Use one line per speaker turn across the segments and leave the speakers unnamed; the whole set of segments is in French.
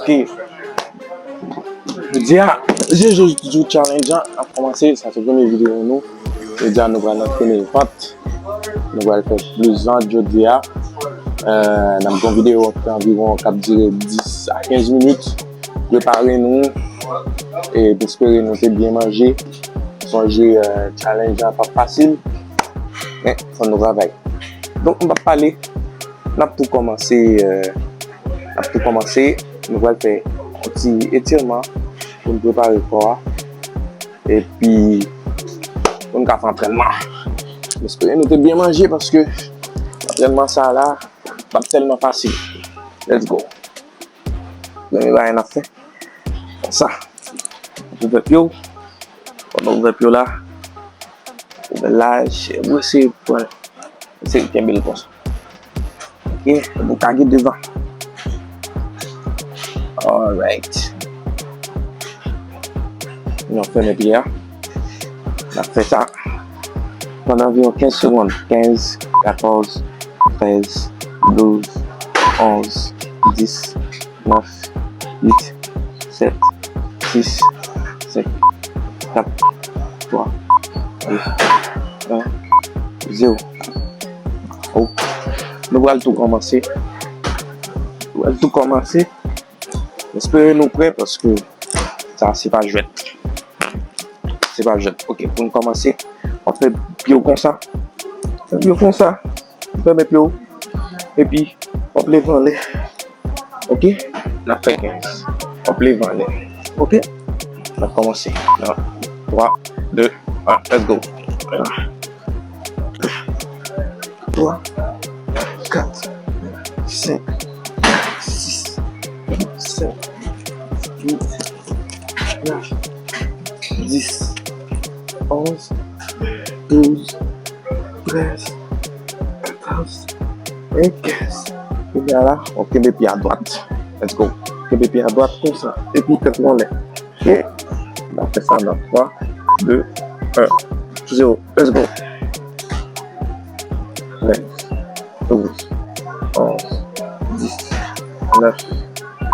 Ok. Je dis, j'ai juste challenge à commencer. Ça fait une vidéo nous. Je dis, nous allons entraîner les pattes. Nous allons faire plusieurs aujourd'hui. Dans une vidéo qui environ 10 à 15 minutes. Préparez-nous et espérez nous bien manger. Manger challenge pas facile. Mais il faut nous travailler. Donc, on va parler. On a tout commencé. Nous allons faire un petit étirement pour nous préparer le corps. Et puis, on va faire entraînement. J'espère que nous bien manger parce que l'entraînement, ça là, pas tellement facile. Let's go. Mais il va rien à faire. Ça. On va plus. On va plus là. On va lâcher. On va essayer pour essayer de bien le poste. Ok. On va caguer devant. Alright. On fait mes pieds. On a fait ça pendant environ 15 secondes. 15, 14, 13, 12, 11, 10, 9, 8, 7, 6, 5, 4, 3, 2, 1, 0. Oh. Nous allons tout commencer. J'espère nous prêts parce que ça c'est pas jouet. C'est pas jouet. Ok, pour nous commencer, on fait pied comme ça. On fait mes pieds et puis on lève en l'air. Ok, on fait 15. On lève en l'air. Ok, on va commencer. 3, 2, 1, let's go. 3, 4, 5, 6, 7, 8, 9, 10, 11, 12, 13, 14 et 15. Et bien là, on met les pieds à droite. Let's go. On met les pieds à droite comme ça. Et puis, quand on est. Ok. On fait ça dans 3, 2, 1, 0. Let's go. 13, 12, 11, 10, 9,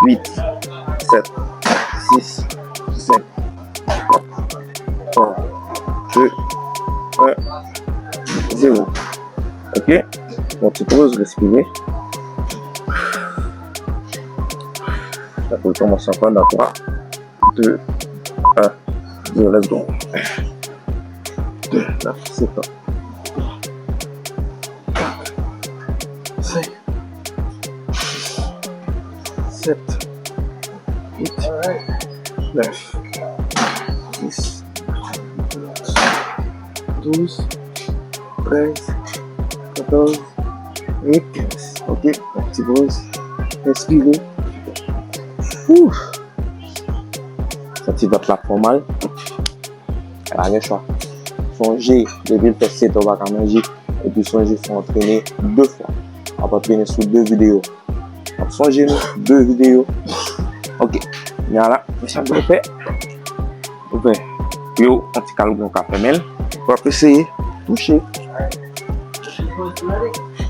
8, 7, 6, 5, 4, 3, 2, 1, 0. Ok? On se pose, respirer. On commence encore dans 3, 2, 1, 0. Let's go. 2, là, c'est pas. 4, 5, 6, 7, 8, 9, 10, 12, 13, 14 et 15. Ok, un petit pause. Respirez. Ouf. Ça tu vas te la faire mal. Elle a rien choix. Songez, depuis le test, on va manger. Et puis songez, il faut entraîner 2 fois. On va entraîner sur 2 vidéos. Donc songez, 2 vidéos. Ok. Voilà, ça doit faire. Ok. Yo, un petit calme dans le café mel. On va essayer toucher.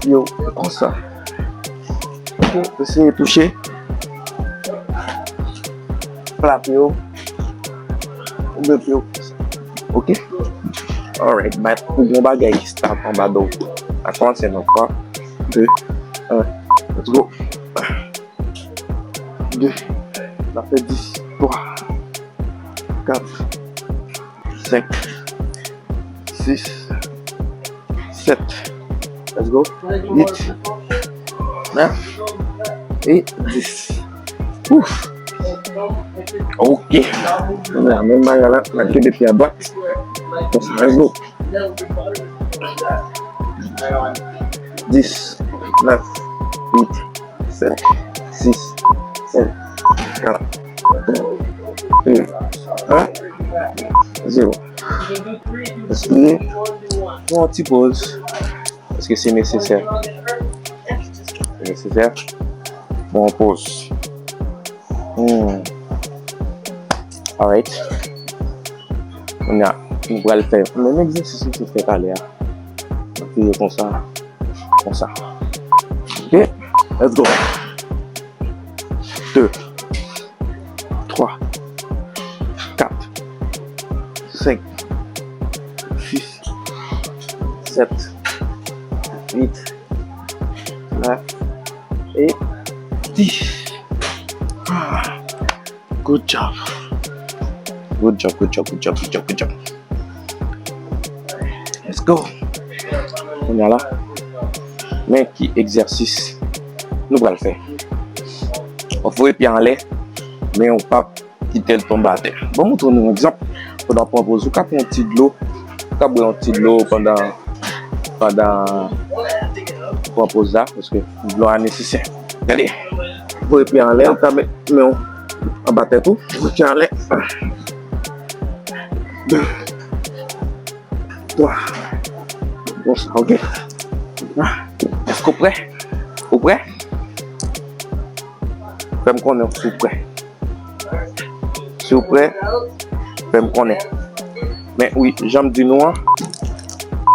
Yo, comme ça. Ok, essayez de toucher. Flap yo. Ok? Alright, but pour mon bagage qui start en bas d'eau. À commencer dans 3, 2, 1. Let's go. 2. Ça fait 10. 3, 4, 5, 6, 7. Let's go. 8, 9 et 10. Ouf. Ok. On a la même manière là. On a fait des pieds à droite. Let's go. 10, 9, 8, 7, 6, 5, 4, 3, 2, 1, 0. Respirez. Pour un petit pause. Parce que c'est nécessaire. C'est nécessaire. Bon, on pause. Alright. On va le faire. Le même exercice que je fais tout à l'heure. On va faire comme ça. Comme ça. Ok. Let's go. 2, 5, 6, 7, 8, 9 et 10. Good job. Good job, good job, good job, good job, good job. Let's go. On est là. Mais qui exercice nous allons le faire. On faut les pieds en l'air, mais on ne peut pas quitter le tombe à terre. Bon, on tourne un exemple. On va proposer un petit de l'eau. On va un petit de l'eau pendant propose ça parce que l'eau est nécessaire. Allez, vous les pieds en l'air, on met en bas de tout. Vous pieds en l'air. 2, 3. Bon, ça, ok. Est-ce que vous prêt? Vous prêt? Fais-moi connaître si vous prêt. Si vous prêt, fais-moi connaître. Mais oui, j'aime du noir.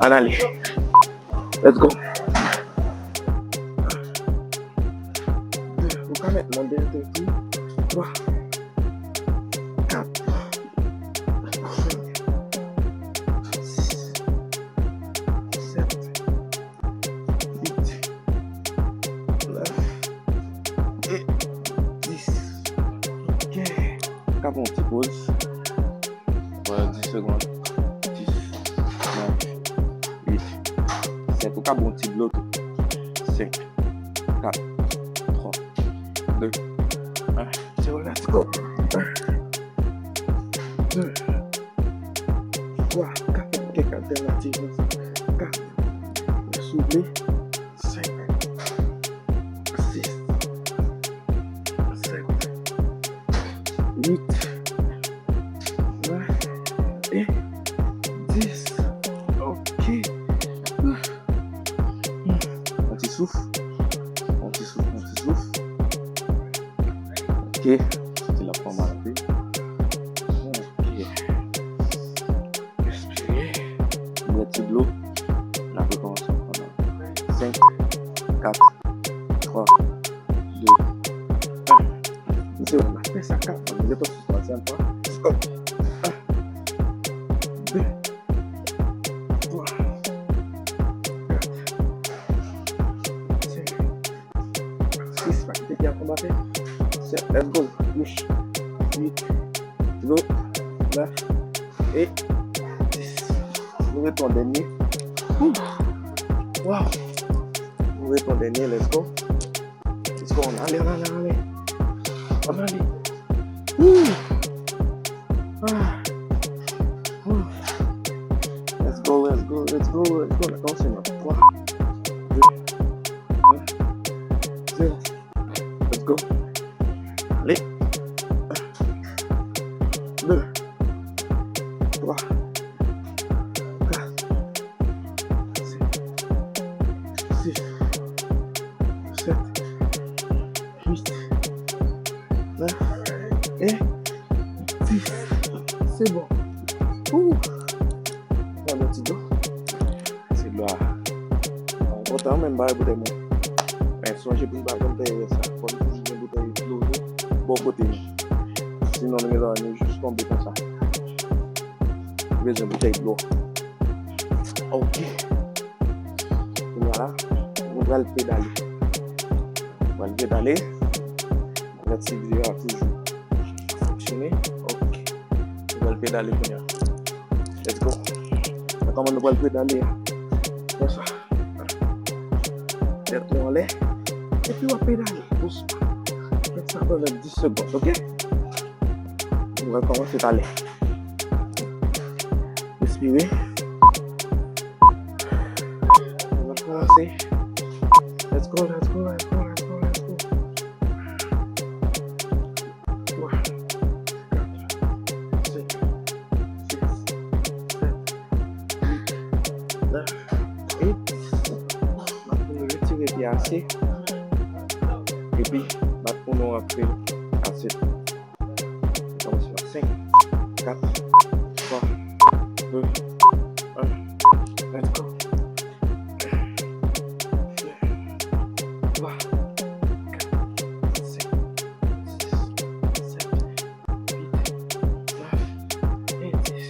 Allez, let's go. Vous pouvez mettre mon dernier 3, 4, 5, 6, 7, 8, 9 et 10. Ok. Cap on petit pause. Voilà, 10 secondes. 10, 9, 8, 7. Au cap on petit bloc. 5, 4, 3, 2, 1. 0, let's go. 1, 2, 3, 4. Quelques alternatives. 4. Soulever. 5, 6, 7, 8, 9 et 10. Ok. On t'y souffle. On t'y souffle. On t'y souffle. Ok. C'était la forme à la paix. Ok. Respirez. Mettez de l'eau. La recommence. 5, 4, 3, 2, 1. C'est bon, on fait ça 4. On est pas sur le troisième pas. 1, 2, 3, 4, 5, 6. Pas quitter bien combattre. 7, let's go. 8, 9 et 10. Vous mettez ton dernier. Wow. Vous mettez ton dernier, let's go. Let's go, allez. On allez. Let's go. Maintenant, c'est notre 3, 2, 1, 0. Let's go. Allez. 1, 2, 3, 4, 5, 6, 7, 8, 9 et 10. C'est bon. On va mettre de l'eau. C'est de l'eau. On va même pas bouteille. Mais si j'ai pris une bouteille, ça va être une bouteille de l'eau. Bon côté. Sinon, on est juste tombé comme ça. Besoin de bouteille de l'eau. Ok. Voilà. On va le pédaler. La petite vidéo a toujours fonctionné. Ok. On va le pédaler pour nous. Let's go. Comment on va le pédaler? Comme ça. Tête en l'air. Et puis on va pédaler. Doucement. Ça va prendre 10 secondes. Ok? On va commencer à l'air. Respirez. On va commencer. Let's go. 3, 4, 5, 6, 7, 8, 9 et 10. Maintenant, nous retirons bien assez. Et puis, maintenant, on va faire assez. On commence par 5, 4, 3, 2, 1. Let's go. 3, 4, 5, 6, 7, 8, 9 et 10.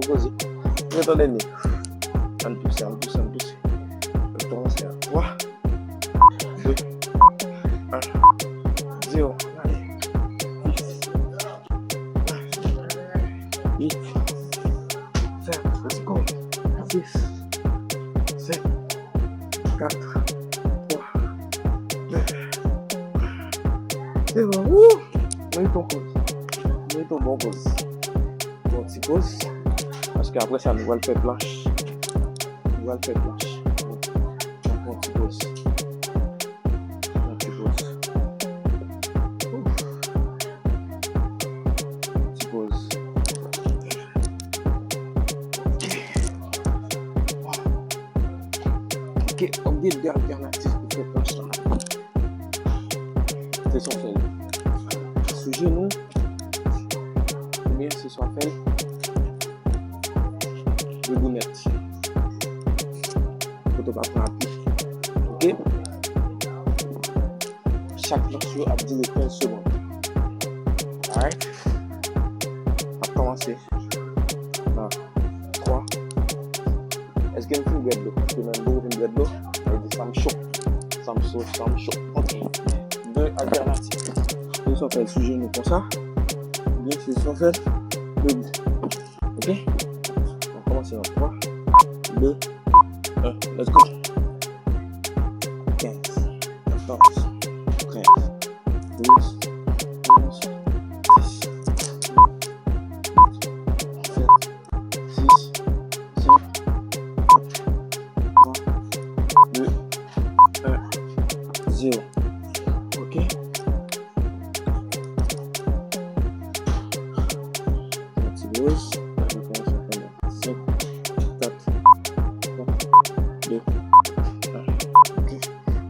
poser. Mettons dernier. On pousse. Le temps c'est à 3, 2, 1, 0. Allez. 8, 7, let's go. 6, 7, 4, 3, 2, 0. Mets ton pause. Mets ton bon pause. Bon petit pause. Parce qu'après ça, nous va le faire planche. Bon petit pause. Ok, on dit des alternatives pour faire planche là. C'est son fait. Sous genou, ou bien c'est son fait. De gounette. Faut pas prendre appui. Ok? Chaque planche a 10 et 15 secondes. Alright? On va commencer. 3. Est-ce qu'il y a une fille de l'eau? Parce que même beaucoup de l'eau, elle dit ça me choque. Ok. 2 alternatives. Ils sont faits sous genou comme ça. Bien, ils sont faits debout. Ok? On commence dans 3, 2, 1. Let's go. 15, 14, 13, 12, 11, 10, 7, 6, 5, 4, 3, 2, 1, 0. Ok? Petit pause. Je commence à faire 5, 4, 3, 2, 1. Ok?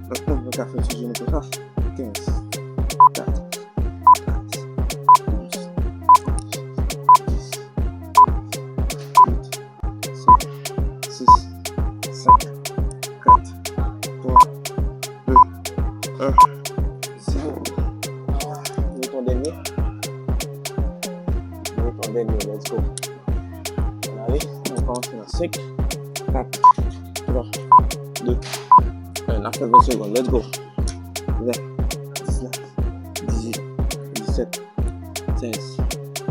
Maintenant, on va faire ce genou comme ça. 15, 4, 13, 12, 10, 8, 7, 6, 5, 4, 3, 2, 1, 0. Ton dernier. Let's go. Allez, on commence dans 5, 4, 3, 2, 1. Après 20 secondes, let's go. 20, 19, 18, 17, 16,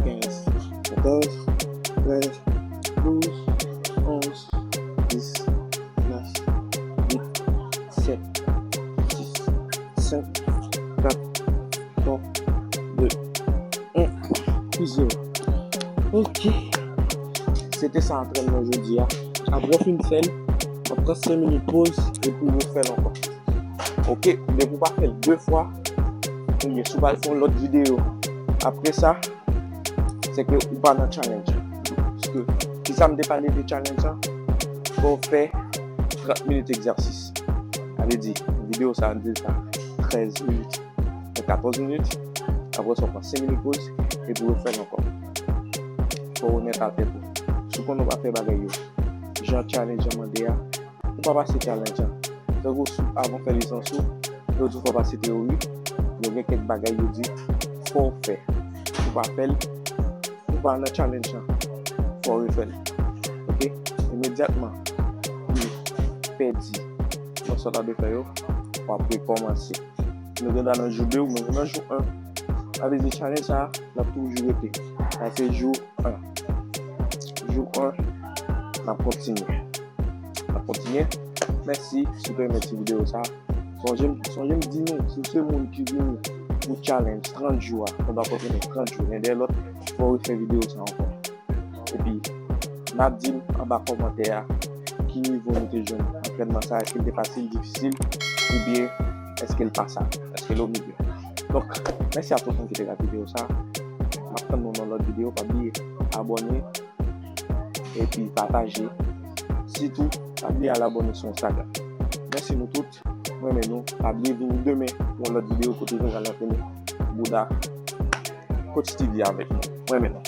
15, 14, 13, 12, 11, 10, 9, 8, 7, 6, 5, 4, 3, 2, 1, 0. Ok, c'était ça l'entraînement aujourd'hui. Après une scène, on prend 5 minutes de pause et puis vous faire encore. Ok, mais vous ne pouvez pas faire 2 fois. Ou bien, si vous faire l'autre vidéo. Après ça, c'est que vous pas dans le challenge. Parce que si ça me dépanne du challenge, vous faire 30 minutes d'exercice. Allez dire, une vidéo ça a 13 minutes, 14 minutes. Après ça, on prend 5 minutes de pause et puis vous faire encore. Pour remettre à tête. Ce qu'on va faire bagaille, j'ai challenge demandé à ou pas passer challenge. Donc avant de faire les sensous, l'autre fois passer théorie, il y a quelques bagailles dit faut faire. Ou pas faire, ou pas dans challenge, faut refaire. Ok? Immédiatement, perdu. On sort de faire, on va commencer. Nous sommes dans le jour 2 ou dans le jour 1. Avec les challenges, ça, on a toujours été. Ça c'est jour 1. Jour 1, on continue. Merci si vous aimez cette vidéo. Songez me dire non, si c'est le monde qui vient pour challenge 30 jours, on doit continuer 30 jours. Et dès l'autre, il faut refaire vidéo ça encore. Et puis, n'a dit en bas commentaire qui niveau nous était jeune. Entraînement ça, est-ce qu'il est facile, difficile, ou bien est-ce qu'il passe ça, est-ce qu'il est au milieu. Donc, merci à tous ceux qui ont regardé la vidéo ça. Maintenant, dans l'autre vidéo, pas oublier abonner et puis partager. Surtout, pas oublier à l'abonner sur Instagram. Merci nous toutes. Moi, mais nous, pas oublier venir demain pour l'autre vidéo côté nous allons finir. Bouddha, Coach TV avec nous. Moi, maintenant.